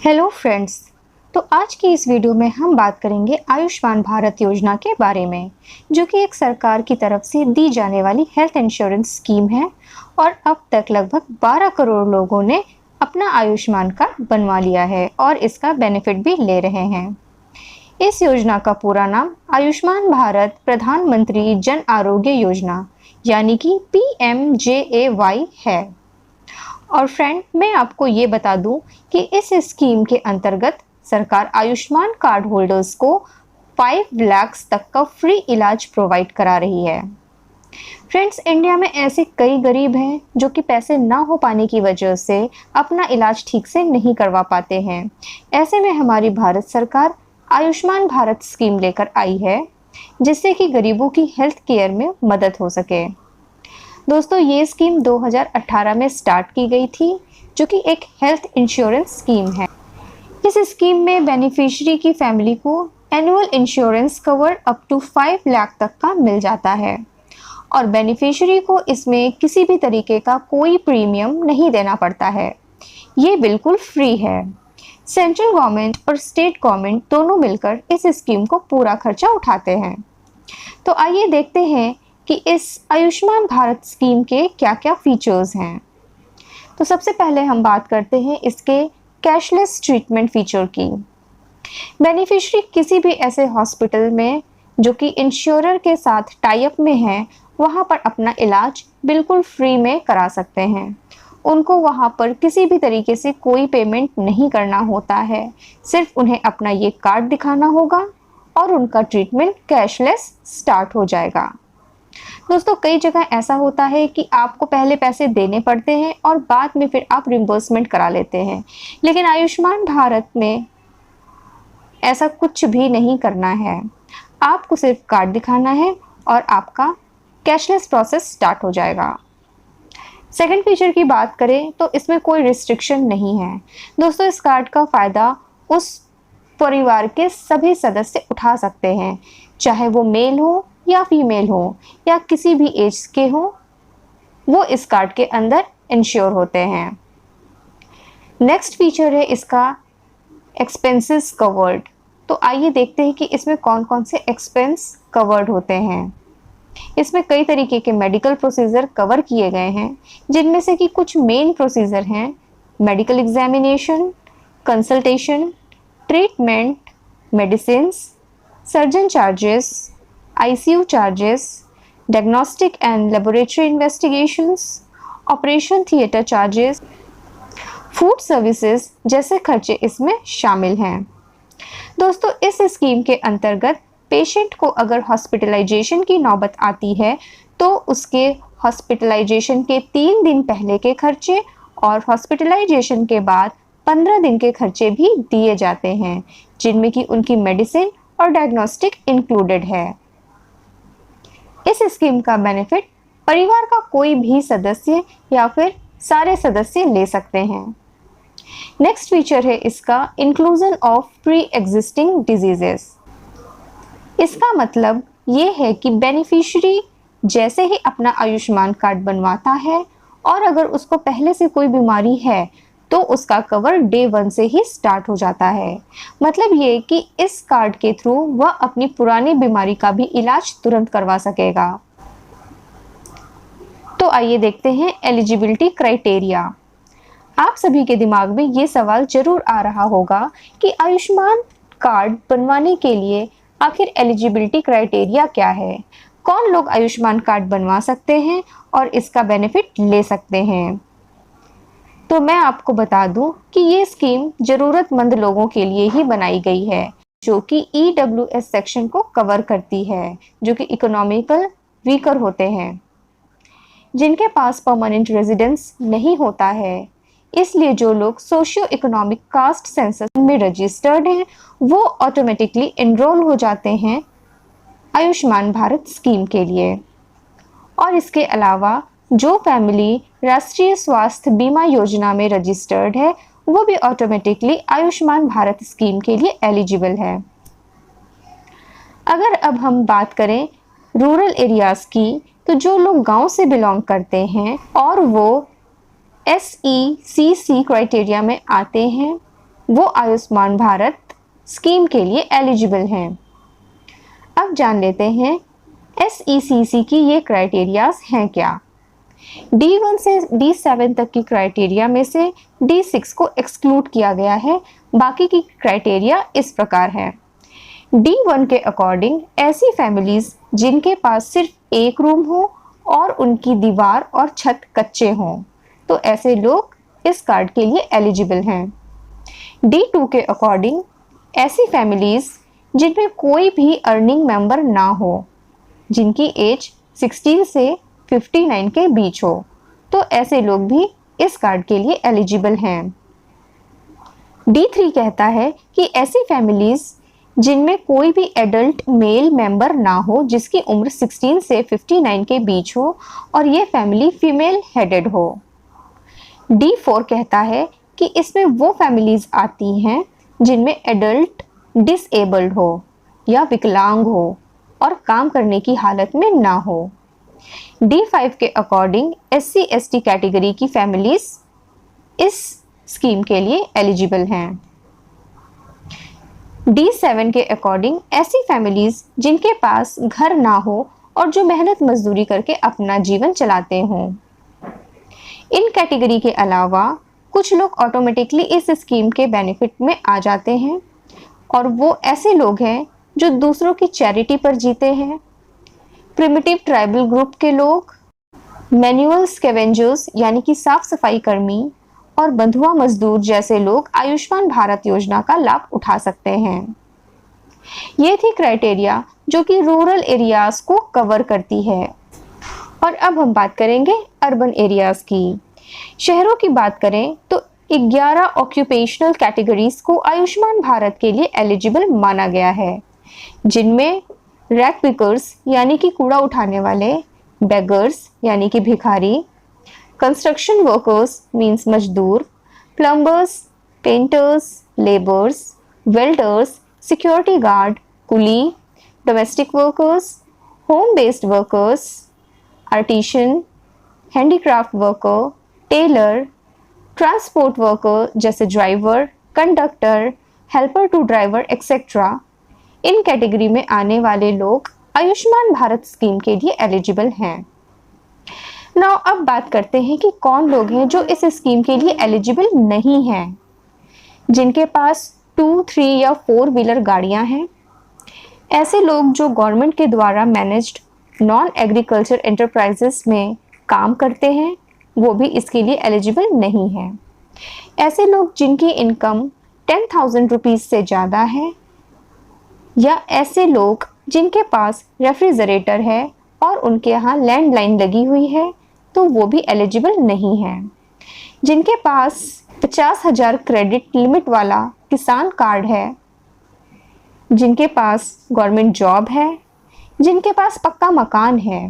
Hello friends. तो आज की इस वीडियो में हम बात करेंगे आयुष्मान भारत योजना के बारे में, जो कि एक सरकार की तरफ से दी जाने वाली हेल्थ इंश्योरेंस स्कीम है और अब तक लगभग 12 करोड़ लोगों ने अपना आयुष्मान कार्ड बनवा लिया है और इसका बेनिफिट भी ले रहे हैं। इस योजना का पूरा नाम आयुष्मान भारत प्रधानमंत्री जन आरोग्य योजना यानी कि PMJAY है। और फ्रेंड, मैं आपको ये बता दूं कि इस स्कीम के अंतर्गत सरकार आयुष्मान कार्ड होल्डर्स को 5 लाख तक का फ्री इलाज प्रोवाइड करा रही है। फ्रेंड्स, इंडिया में ऐसे कई गरीब हैं जो कि पैसे ना हो पाने की वजह से अपना इलाज ठीक से नहीं करवा पाते हैं। ऐसे में हमारी भारत सरकार आयुष्मान भारत स्कीम लेकर आई है, जिससे कि गरीबों की हेल्थ केयर में मदद हो सके। दोस्तों, ये स्कीम 2018 में स्टार्ट की गई थी, जो कि एक हेल्थ इंश्योरेंस स्कीम है। इस स्कीम में बेनिफिशियरी की फैमिली को annual insurance cover up to 5 lakh तक का मिल जाता है और बेनिफिशियरी को इसमें किसी भी तरीके का कोई प्रीमियम नहीं देना पड़ता है। ये बिल्कुल फ्री है। सेंट्रल गवर्नमेंट और स्टेट गवर्नमेंट दोनों मिलकर इस स्कीम को पूरा खर्चा उठाते हैं। तो आइए देखते हैं कि इस आयुष्मान भारत स्कीम के क्या-क्या फीचर्स हैं। तो सबसे पहले हम बात करते हैं इसके कैशलेस ट्रीटमेंट फीचर की। बेनिफिशियरी किसी भी ऐसे हॉस्पिटल में जो कि इंश्योरर के साथ टाई अप में है, वहां पर अपना इलाज बिल्कुल फ्री में करा सकते हैं। उनको वहां पर किसी भी तरीके से कोई पेमेंट नहीं करना होता है, सिर्फ उन्हें अपना ये कार्ड दिखाना होगा और उनका ट्रीटमेंट कैशलेस स्टार्ट हो जाएगा। दोस्तों, कई जगह ऐसा होता है कि आपको पहले पैसे देने पड़ते हैं और बाद में फिर आप रिम्बर्समेंट करा लेते हैं, लेकिन आयुष्मान भारत में ऐसा कुछ भी नहीं करना है। आपको सिर्फ कार्ड दिखाना है और आपका कैशलेस प्रोसेस स्टार्ट हो जाएगा। सेकंड फीचर की बात करें तो इसमें कोई रिस्ट्रिक्शन नहीं है। दोस्तों, इस कार्ड का फ़ायदा उस परिवार के सभी सदस्य उठा सकते हैं, चाहे वो मेल हो या फीमेल हो या किसी भी एज के हो, वो इस कार्ड के अंदर इंश्योर होते हैं। नेक्स्ट फीचर है इसका एक्सपेंसेस कवर्ड। तो आइए देखते हैं कि इसमें कौन कौन से एक्सपेंस कवर्ड होते हैं। इसमें कई तरीके के मेडिकल प्रोसीजर कवर किए गए हैं, जिनमें से कि कुछ मेन प्रोसीजर हैं medical examination, consultation, treatment, medicine, surgeon charges, ICU charges, diagnostic and laboratory investigations, operation theatre charges, food services जैसे खर्चे इसमें शामिल हैं। दोस्तों, इस स्कीम के अंतर्गत पेशेंट को अगर हॉस्पिटलाइजेशन की नौबत आती है तो उसके हॉस्पिटलाइजेशन के 3 दिन पहले के खर्चे और हॉस्पिटलाइजेशन के बाद 15 दिन के खर्चे भी दिए जाते हैं, जिनमें कि उनकी मेडिसिन और डायग्नोस्टिक इंक्लूडेड है। इस स्कीम का बेनिफिट परिवार का कोई भी सदस्य या फिर सारे सदस्य ले सकते हैं। नेक्स्ट फीचर है इसका inclusion of pre existing diseases. इसका मतलब ये है कि बेनिफिशियरी जैसे ही अपना आयुष्मान कार्ड बनवाता है और अगर उसको पहले से कोई बीमारी है तो उसका कवर डे 1 से ही स्टार्ट हो जाता है। मतलब ये कि इस कार्ड के थ्रू वह अपनी पुरानी बीमारी का भी इलाज तुरंत करवा सकेगा। तो आइए देखते हैं एलिजिबिलिटी क्राइटेरिया। आप सभी के दिमाग में ये सवाल जरूर आ रहा होगा कि आयुष्मान कार्ड बनवाने के लिए आखिर एलिजिबिलिटी क्राइटेरिया क्या है, कौन लोग आयुष्मान कार्ड बनवा सकते हैं और इसका बेनिफिट ले सकते हैं। तो मैं आपको बता दूं कि ये स्कीम ज़रूरतमंद लोगों के लिए ही बनाई गई है, जो कि EWS सेक्शन को कवर करती है, जो कि इकोनॉमिकल वीकर होते हैं, जिनके पास परमानेंट रेजिडेंस नहीं होता है। इसलिए जो लोग सोशियो इकोनॉमिक कास्ट सेंसस में रजिस्टर्ड हैं, वो ऑटोमेटिकली एनरोल हो जाते हैं आयुष्मान भारत स्कीम के लिए। और इसके अलावा जो फैमिली राष्ट्रीय स्वास्थ्य बीमा योजना में रजिस्टर्ड है, वो भी ऑटोमेटिकली आयुष्मान भारत स्कीम के लिए एलिजिबल है। अगर अब हम बात करें रूरल एरियाज की, तो जो लोग गांव से बिलोंग करते हैं और वो SECC क्राइटेरिया में आते हैं, वो आयुष्मान भारत स्कीम के लिए एलिजिबल हैं। अब जान लेते हैं SECC की ये क्राइटेरियाज हैं क्या। D1 से D7 तक की क्राइटेरिया में से D6 को एक्सक्लूड किया गया है। बाकी की क्राइटेरिया इस प्रकार है। D1 के अकॉर्डिंग ऐसी फैमिलीज जिनके पास सिर्फ एक रूम हो और उनकी दीवार और छत कच्चे हों, तो ऐसे लोग इस कार्ड के लिए एलिजिबल हैं। D2 के अकॉर्डिंग ऐसी फैमिलीज जिनमें कोई भी अर्निंग मेंबर ना हो, जिनकी एज 16 से 59 के बीच हो, तो ऐसे लोग भी इस कार्ड के लिए एलिजिबल हैं। D3 कहता है कि ऐसी फैमिलीज जिनमें कोई भी एडल्ट मेल मेंबर ना हो जिसकी उम्र 16 से 59 के बीच हो और ये फैमिली फीमेल हेडेड हो। D4 कहता है कि इसमें वो फैमिलीज आती हैं जिनमें एडल्ट डिसेबल्ड हो या विकलांग हो और काम करने की हालत में ना हो। D5 के अकॉर्डिंग SC/ST कैटेगरी की फैमिलीज इस स्कीम के लिए एलिजिबल हैं। D7 के अकॉर्डिंग ऐसी फैमिलीज जिनके पास घर ना हो और जो मेहनत मजदूरी करके अपना जीवन चलाते हों। इन कैटेगरी के अलावा कुछ लोग ऑटोमेटिकली इस स्कीम के बेनिफिट में आ जाते हैं और वो ऐसे लोग हैं जो दूसरों की चैरिटी पर जीते हैं। प्रिमिटिव ट्राइबल ग्रुप के लोग, मैनुअल स्कैवेंजर्स यानी कि साफ सफाई कर्मी और बंधुआ मजदूर जैसे लोग आयुष्मान भारत योजना का लाभ उठा सकते हैं। ये थी क्राइटेरिया जो कि रूरल एरियाज को कवर करती है। और अब हम बात करेंगे अर्बन एरियाज की। शहरों की बात करें तो 11 ऑक्यूपेशनल कैटेगरीज को आयुष्मान भारत के लिए एलिजिबल माना गया है, जिनमें रैक पिकर्स यानी कि कूड़ा उठाने वाले, बेगर्स यानी कि भिखारी, कंस्ट्रक्शन वर्कर्स मीन्स मजदूर, plumbers, painters, labours, welders, security guard, कुली, domestic workers, home based workers, artisan, handicraft worker, tailor, transport worker जैसे driver, conductor, helper to driver etcetera. इन कैटेगरी में आने वाले लोग आयुष्मान भारत स्कीम के लिए एलिजिबल हैं। नाउ अब बात करते हैं कि कौन लोग हैं जो इस स्कीम के लिए एलिजिबल नहीं हैं। जिनके पास 2, 3 या 4 व्हीलर गाड़ियां हैं। ऐसे लोग जो गवर्नमेंट के द्वारा मैनेज्ड नॉन एग्रीकल्चर एंटरप्राइजेस में काम करते हैं, वो भी इसके लिए एलिजिबल नहीं है। ऐसे लोग जिनकी इनकम 10,000 रुपीज़ से ज़्यादा है, या ऐसे लोग जिनके पास रेफ्रिजरेटर है और उनके यहाँ लैंडलाइन लगी हुई है, तो वो भी एलिजिबल नहीं है। जिनके पास 50,000 क्रेडिट लिमिट वाला किसान कार्ड है, जिनके पास गवर्नमेंट जॉब है, जिनके पास पक्का मकान है,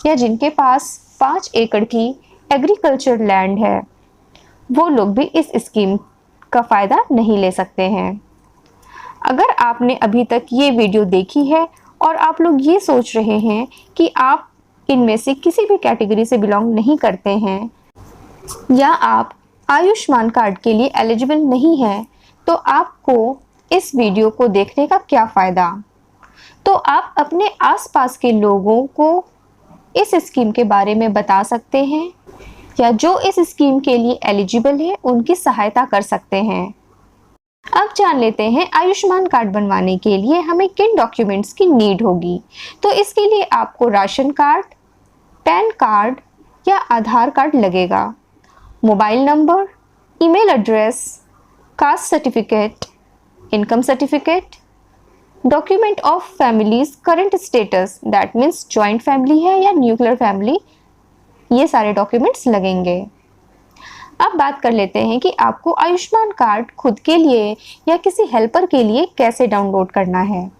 या जिनके पास 5 एकड़ की एग्रीकल्चर लैंड है, वो लोग भी इस स्कीम का फ़ायदा नहीं ले सकते हैं। अगर आपने अभी तक ये वीडियो देखी है और आप लोग ये सोच रहे हैं कि आप इनमें से किसी भी कैटेगरी से बिलोंग नहीं करते हैं, या आप आयुष्मान कार्ड के लिए एलिजिबल नहीं हैं, तो आपको इस वीडियो को देखने का क्या फ़ायदा। तो आप अपने आसपास के लोगों को इस स्कीम के बारे में बता सकते हैं, या जो इस स्कीम के लिए एलिजिबल है उनकी सहायता कर सकते हैं। अब जान लेते हैं आयुष्मान कार्ड बनवाने के लिए हमें किन डॉक्यूमेंट्स की नीड होगी। तो इसके लिए आपको राशन कार्ड, पैन कार्ड या आधार कार्ड लगेगा, mobile number, email address, caste certificate, income certificate, document of families current status, that means joint family है या न्यूक्लियर फैमिली, ये सारे डॉक्यूमेंट्स लगेंगे। अब बात कर लेते हैं कि आपको आयुष्मान कार्ड खुद के लिए या किसी हेल्पर के लिए कैसे डाउनलोड करना है।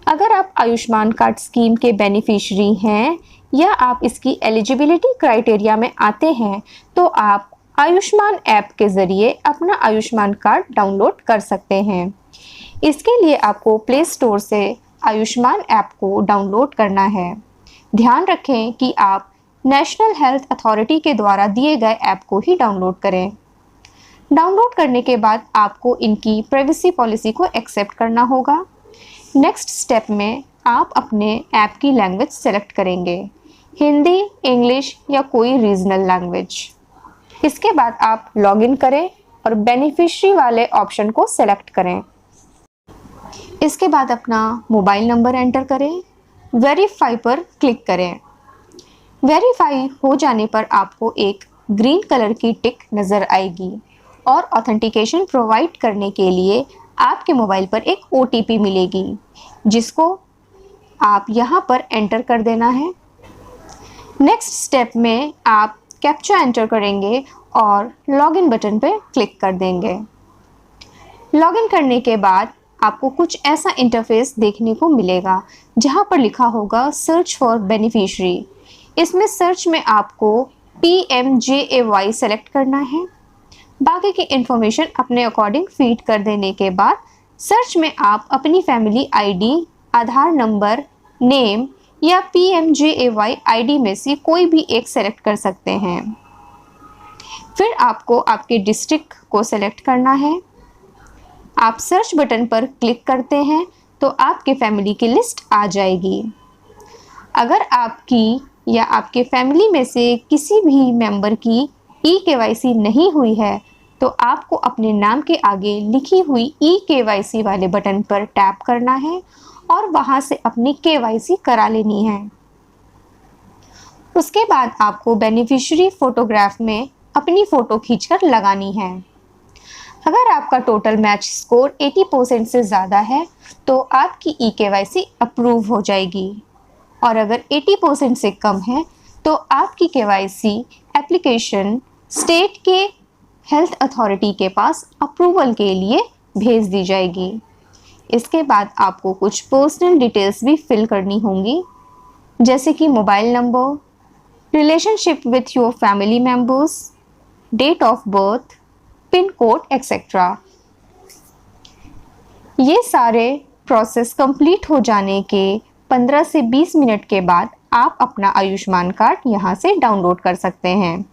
अगर आप आयुष्मान कार्ड स्कीम के बेनिफिशियरी हैं या आप इसकी एलिजिबिलिटी क्राइटेरिया में आते हैं, तो आप आयुष्मान ऐप के ज़रिए अपना आयुष्मान कार्ड डाउनलोड कर सकते हैं। इसके लिए आपको प्ले स्टोर से आयुष्मान ऐप को डाउनलोड करना है। ध्यान रखें कि आप नेशनल हेल्थ अथॉरिटी के द्वारा दिए गए ऐप को ही डाउनलोड करें। डाउनलोड करने के बाद आपको इनकी प्राइवेसी पॉलिसी को एक्सेप्ट करना होगा। नेक्स्ट स्टेप में आप अपने ऐप की लैंग्वेज सेलेक्ट करेंगे, हिंदी, इंग्लिश या कोई रीजनल लैंग्वेज। इसके बाद आप लॉगिन करें और बेनिफिशियरी वाले ऑप्शन को सेलेक्ट करें। इसके बाद अपना मोबाइल नंबर एंटर करें, वेरीफाई पर क्लिक करें। वेरीफाई हो जाने पर आपको एक ग्रीन कलर की टिक नज़र आएगी और ऑथेंटिकेशन प्रोवाइड करने के लिए आपके मोबाइल पर एक OTP मिलेगी, जिसको आप यहाँ पर एंटर कर देना है। नेक्स्ट स्टेप में आप कैप्चा एंटर करेंगे और लॉगिन बटन पर क्लिक कर देंगे। लॉगिन करने के बाद आपको कुछ ऐसा इंटरफेस देखने को मिलेगा जहाँ पर लिखा होगा सर्च फॉर बेनिफिशियरी। इसमें सर्च में आपको PMJAY सेलेक्ट करना है। बाकी की इंफॉर्मेशन अपने अकॉर्डिंग फीड कर देने के बाद सर्च में आप अपनी फैमिली ID, आधार नंबर, नेम या PMJAY ID में से कोई भी एक सेलेक्ट कर सकते हैं। फिर आपको आपके डिस्ट्रिक्ट को सेलेक्ट करना है। आप सर्च बटन पर क्लिक करते हैं तो आपके फैमिली की लिस्ट आ जाएगी। अगर आपकी या आपके फैमिली में से किसी भी मेंबर की eKYC नहीं हुई है तो आपको अपने नाम के आगे लिखी हुई eKYC वाले बटन पर टैप करना है और वहां से अपनी KYC करा लेनी है। उसके बाद आपको बेनिफिशियरी फोटोग्राफ में अपनी फ़ोटो खींचकर लगानी है। अगर आपका टोटल मैच स्कोर 80% से ज़्यादा है तो आपकी eKYC अप्रूव हो जाएगी और अगर 80% से कम है तो आपकी KYC एप्लीकेशन स्टेट के हेल्थ अथॉरिटी के पास अप्रूवल के लिए भेज दी जाएगी। इसके बाद आपको कुछ पर्सनल डिटेल्स भी फिल करनी होंगी, जैसे कि mobile number, relationship with your family members, date of birth, pin code etcetera. ये सारे प्रोसेस कंप्लीट हो जाने के 15 से 20 मिनट के बाद आप अपना आयुष्मान कार्ड यहाँ से डाउनलोड कर सकते हैं।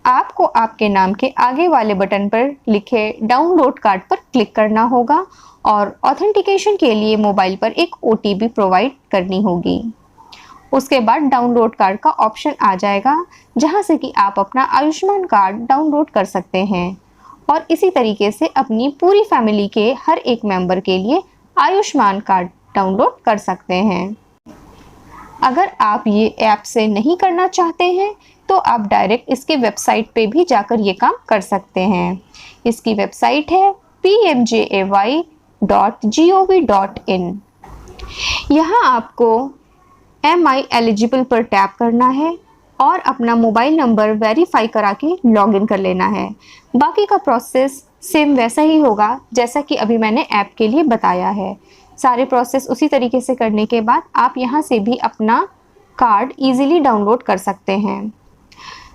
आपको आपके नाम के आगे वाले बटन पर लिखे डाउनलोड कार्ड पर क्लिक करना होगा और ऑथेंटिकेशन के लिए मोबाइल पर एक OTP प्रोवाइड करनी होगी। उसके बाद डाउनलोड कार्ड का ऑप्शन आ जाएगा, जहाँ से कि आप अपना आयुष्मान कार्ड डाउनलोड कर सकते हैं और इसी तरीके से अपनी पूरी फैमिली के हर एक मेंबर के लिए आयुष्मान कार्ड डाउनलोड कर सकते हैं। अगर आप ये ऐप से नहीं करना चाहते हैं तो आप डायरेक्ट इसके वेबसाइट पे भी जाकर ये काम कर सकते हैं। इसकी वेबसाइट है pmjay.gov.in। यहाँ आपको Am I eligible पर टैप करना है और अपना मोबाइल नंबर वेरीफाई करा के लॉगिन कर लेना है। बाकी का प्रोसेस सेम वैसा ही होगा जैसा कि अभी मैंने ऐप के लिए बताया है। सारे प्रोसेस उसी तरीके से करने के बाद आप यहाँ से भी अपना कार्ड इजीली डाउनलोड कर सकते हैं।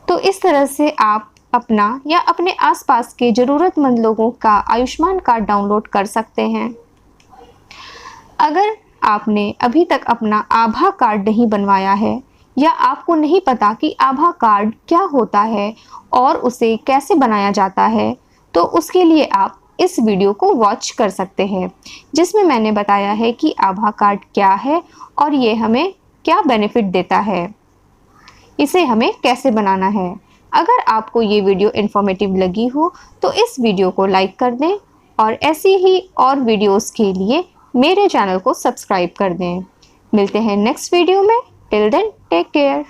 तो इस तरह से आप अपना या अपने आसपास के ज़रूरतमंद लोगों का आयुष्मान कार्ड डाउनलोड कर सकते हैं। अगर आपने अभी तक अपना आभा कार्ड नहीं बनवाया है या आपको नहीं पता कि आभा कार्ड क्या होता है और उसे कैसे बनाया जाता है, तो उसके लिए आप इस वीडियो को वॉच कर सकते हैं, जिसमें मैंने बताया है कि आभा कार्ड क्या है और ये हमें क्या बेनिफिट देता है, इसे हमें कैसे बनाना है। अगर आपको ये वीडियो इन्फॉर्मेटिव लगी हो तो इस वीडियो को लाइक कर दें और ऐसी ही और वीडियोस के लिए मेरे चैनल को सब्सक्राइब कर दें। मिलते हैं नेक्स्ट वीडियो में। Till then take care.